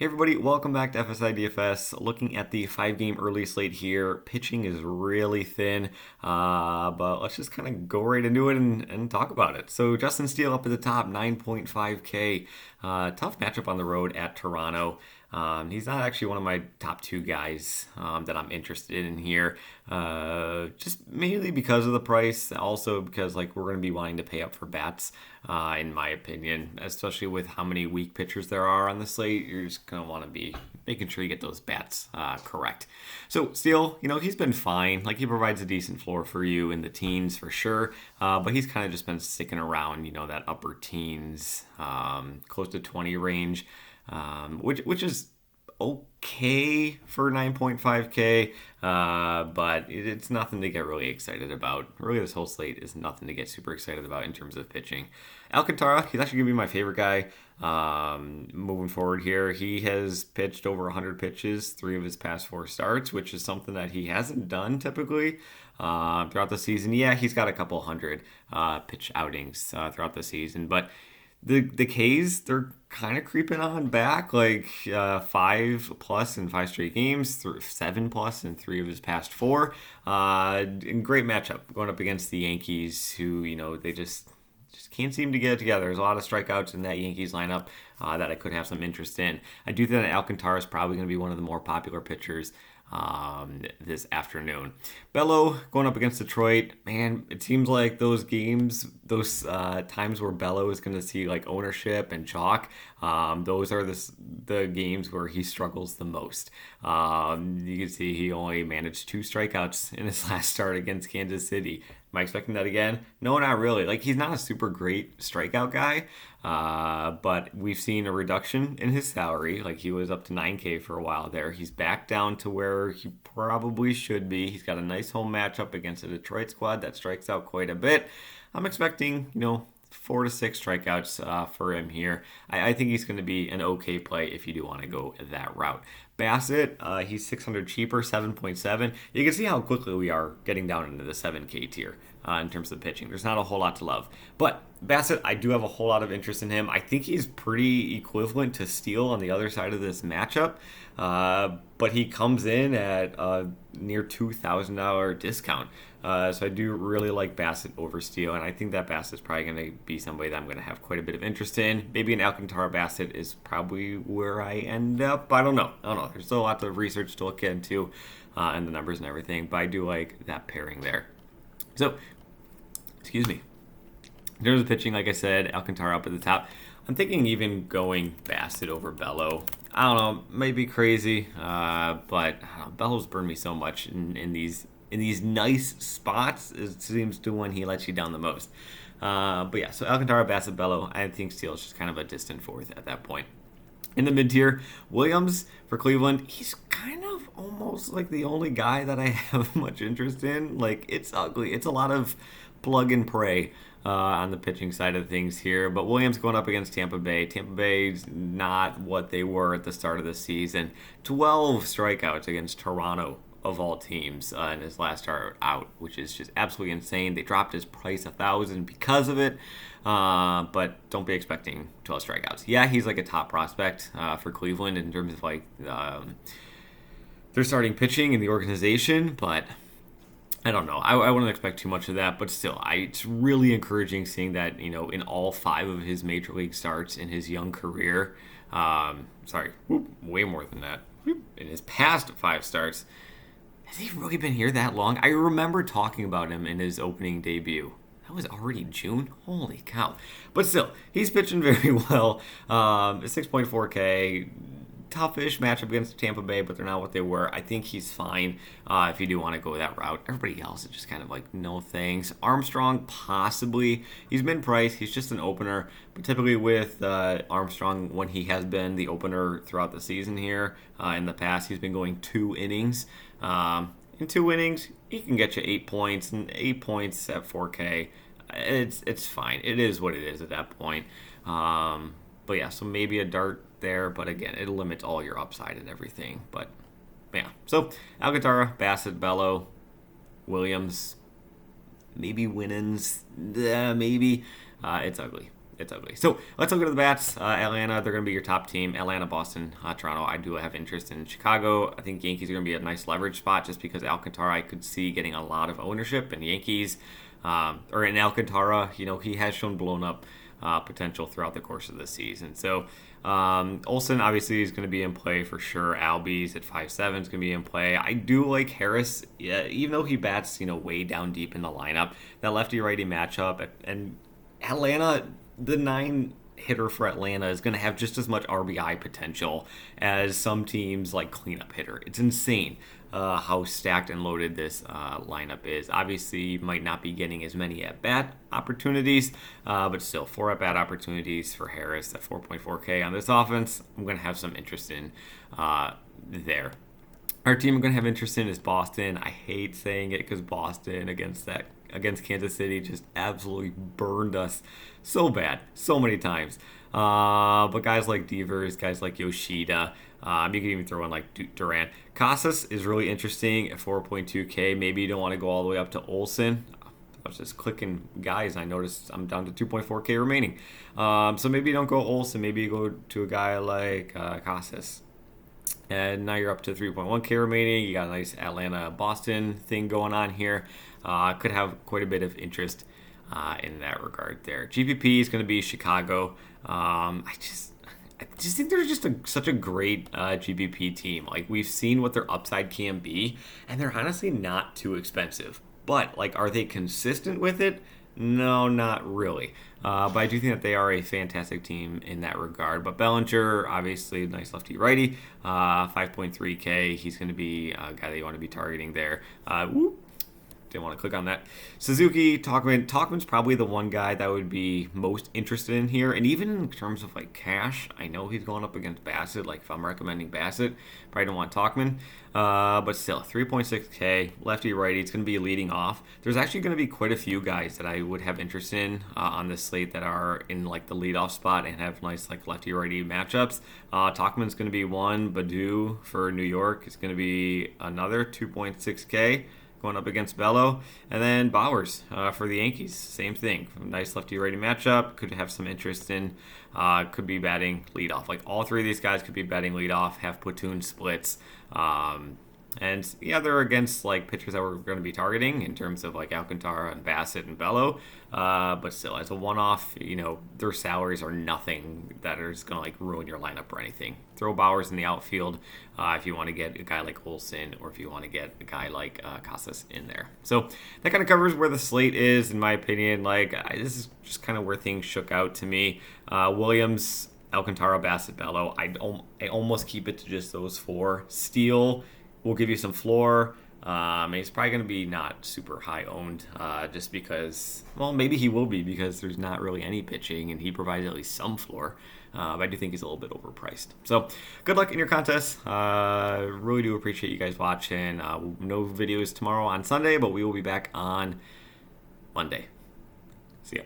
Hey everybody, welcome back to FSi DFS. Looking at the 5 game early slate here. Pitching is really thin, but let's just kind of go right into it and talk about it. So Justin Steele up at the top, 9.5K. Tough matchup on the road at Toronto. He's not actually one of my top two guys that I'm interested in here. Just mainly because of the price, also because like we're going to be wanting to pay up for bats, in my opinion, especially with how many weak pitchers there are on the slate. You're just going to want to be making sure you get those bats correct. So Steele, he's been fine. Like he provides a decent floor for you in the teens for sure, but he's kind of just been sticking around, that upper teens, close to 20 range. Which is okay for 9.5K, but it's nothing to get really excited about. Really, this whole slate is nothing to get super excited about in terms of pitching. Alcantara, he's actually going to be my favorite guy moving forward here. He has pitched over 100 pitches 3 of his past 4 starts, which is something that he hasn't done typically throughout the season. Yeah, he's got a couple hundred pitch outings throughout the season, but the K's, they're kind of creeping on back, like 5+ in 5 straight games, 7+ in 3 of his past 4. And great matchup going up against the Yankees, who they just can't seem to get it together. There's a lot of strikeouts in that Yankees lineup that I could have some interest in. I do think that Alcantara is probably going to be one of the more popular pitchers this afternoon. Bello going up against Detroit, man, it seems like those games, those times where Bello is going to see like ownership and chalk, those are the games where he struggles the most. You can see he only managed 2 strikeouts in his last start against Kansas City. Am I expecting that again? No, not really. Like, he's not a super great strikeout guy, but we've seen a reduction in his salary. Like, he was up to 9K for a while there. He's back down to where he probably should be. He's got a nice home matchup against a Detroit squad that strikes out quite a bit. I'm expecting, 4 to 6 strikeouts for him here. I think he's going to be an okay play if you do want to go that route. Bassett, he's 600 cheaper, 7.7. You can see how quickly we are getting down into the 7K tier in terms of pitching. There's not a whole lot to love. But Bassett, I do have a whole lot of interest in him. I think he's pretty equivalent to Steele on the other side of this matchup. But he comes in at a near $2,000 discount. So I do really like Bassett over Steele, and I think that Bassett's probably going to be somebody that I'm going to have quite a bit of interest in. Maybe an Alcantara Bassett is probably where I end up. I don't know. There's still a lot of research to look into and the numbers and everything, but I do like that pairing there. So, excuse me. In terms of pitching, like I said, Alcantara up at the top. I'm thinking even going Bassett over Bello. I don't know, might be crazy, but Bello's burned me so much in these nice spots. It seems to when he lets you down the most. But yeah, so Alcantara, Bassett, Bello. I think Steele is just kind of a distant fourth at that point. In the mid-tier, Williams for Cleveland, he's kind of almost like the only guy that I have much interest in. Like, it's ugly. It's a lot of plug and pray on the pitching side of things here. But Williams going up against Tampa Bay. Tampa Bay's not what they were at the start of the season. 12 strikeouts against Toronto, of all teams, in his last start out, which is just absolutely insane. They dropped his price 1,000 because of it, but don't be expecting 12 strikeouts. Yeah, he's like a top prospect for Cleveland in terms of like their starting pitching in the organization, but I don't know. I wouldn't expect too much of that, but still, it's really encouraging seeing that, in all 5 of his major league starts in his young career, way more than that, in his past 5 starts, has he really been here that long? I remember talking about him in his opening debut. That was already June? Holy cow. But still, he's pitching very well. 6.4K. Toughish matchup against Tampa Bay, but they're not what they were. I think he's fine if you do want to go that route. Everybody else is just kind of like no thanks. Armstrong, possibly. He's been priced. He's just an opener. But typically with Armstrong, when he has been the opener throughout the season here, in the past, he's been going 2 innings. In 2 innings, he can get you 8 points, and 8 points at 4K. It's fine. It is what it is at that point. But yeah, so maybe a dart there, but again, it limits all your upside and everything. But yeah, so Alcantara, Bassett, Bello, Williams, maybe Winans, maybe. It's ugly. it's ugly. So let's look at the bats. Atlanta, they're going to be your top team. Atlanta, Boston, Toronto. I do have interest in Chicago. I think Yankees are going to be a nice leverage spot just because Alcantara I could see getting a lot of ownership, and Yankees, or in Alcantara, he has shown blown up potential throughout the course of the season. So Olsen obviously is going to be in play for sure. Albies at 5'7" is going to be in play. I do like Harris, even though he bats way down deep in the lineup. That lefty righty matchup, and Atlanta, the 9 hitter for Atlanta is going to have just as much RBI potential as some teams like cleanup hitter. It's insane how stacked and loaded this lineup is. Obviously, you might not be getting as many at-bat opportunities, but still, 4 at-bat opportunities for Harris at 4.4K on this offense. I'm going to have some interest in there. Our team I'm going to have interest in is Boston. I hate saying it because Boston against Kansas City just absolutely burned us so bad, so many times. But guys like Devers, guys like Yoshida, you can even throw in like Durant. Casas is really interesting at 4.2K. Maybe you don't want to go all the way up to Olsen. I was just clicking guys, and I noticed I'm down to 2.4K remaining. So maybe you don't go Olsen. Maybe you go to a guy like Casas. And now you're up to 3.1K remaining. You got a nice Atlanta-Boston thing going on here. Could have quite a bit of interest in that regard there. GPP is going to be Chicago. I just think they're just such a great GPP team. Like, we've seen what their upside can be, and they're honestly not too expensive. But, are they consistent with it? No, not really. But I do think that they are a fantastic team in that regard. But Bellinger, obviously, nice lefty-righty, 5.3K. He's going to be a guy that you want to be targeting there. Didn't want to click on that. Suzuki, Tauchman. Tauchman's probably the one guy that would be most interested in here. And even in terms of cash, I know he's going up against Bassett. If I'm recommending Bassett, probably don't want Tauchman. But still, 3.6K, lefty righty. It's going to be leading off. There's actually going to be quite a few guys that I would have interest in on this slate that are in the leadoff spot and have nice lefty righty matchups. Tauchman's going to be one. Baду for New York is going to be another 2.6K. Going up against Bello. And then Bowers for the Yankees. Same thing. Nice lefty-righty matchup. Could have some interest in. Could be batting leadoff. All 3 of these guys could be batting leadoff, have platoon splits. And yeah, they're against pitchers that we're going to be targeting in terms of Alcantara and Bassett and Bello. But still, as a one-off, their salaries are nothing that is going to ruin your lineup or anything. Throw Bowers in the outfield if you want to get a guy like Olsen, or if you want to get a guy like Casas in there. So that kind of covers where the slate is, in my opinion. This is just kind of where things shook out to me. Williams, Alcantara, Bassett, Bello. I almost keep it to just those 4. Steele will give you some floor. He's probably going to be not super high owned just because, maybe he will be because there's not really any pitching and he provides at least some floor. But I do think he's a little bit overpriced. So good luck in your contest. Really do appreciate you guys watching. No videos tomorrow on Sunday, but we will be back on Monday. See ya.